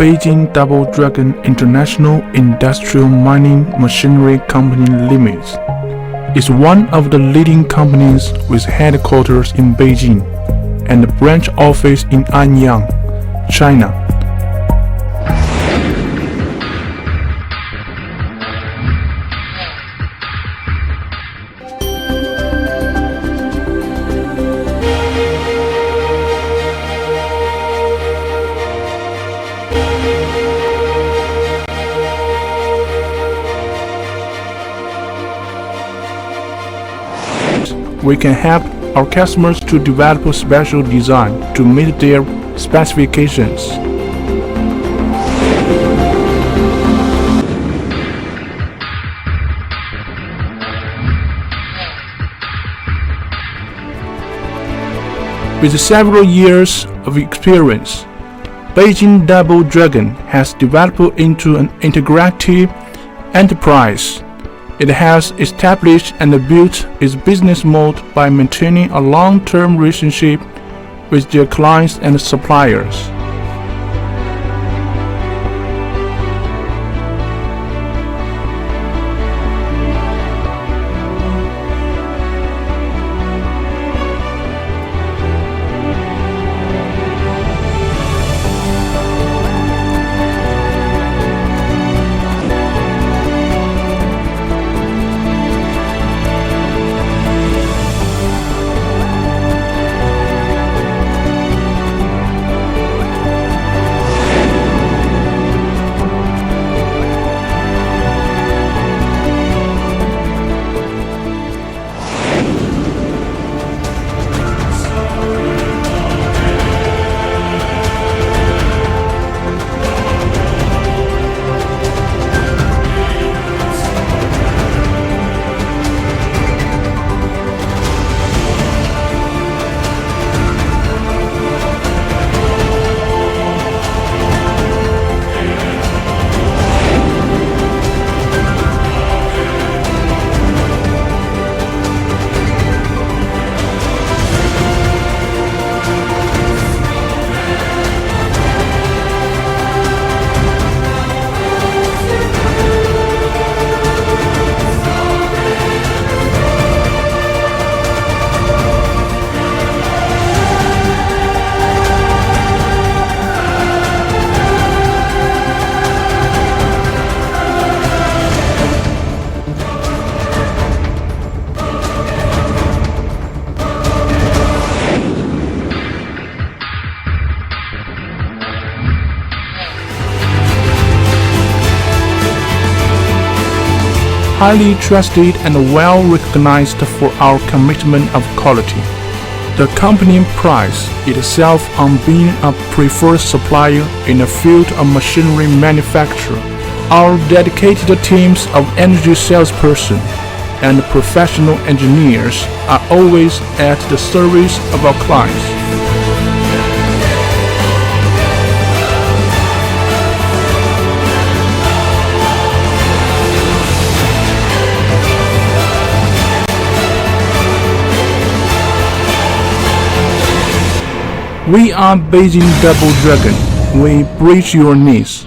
Beijing Bidragon International Industrial Mining Machinery Company Limited is one of the leading companies with headquarters in Beijing and a branch office in Anyang, China. We can help our customers to develop a special design to meet their specifications. With several years of experience, Beijing Bidragon has developed into an integrative enterprise. It has established and built its business model by maintaining a long-term relationship with their clients and suppliers. Highly trusted and well recognized for our commitment of quality. The company prides itself on being a preferred supplier in the field of machinery manufacture. Our dedicated teams of energy salespersons and professional engineers are always at the service of our clients. We are Beijing Bidragon. We bridge your needs.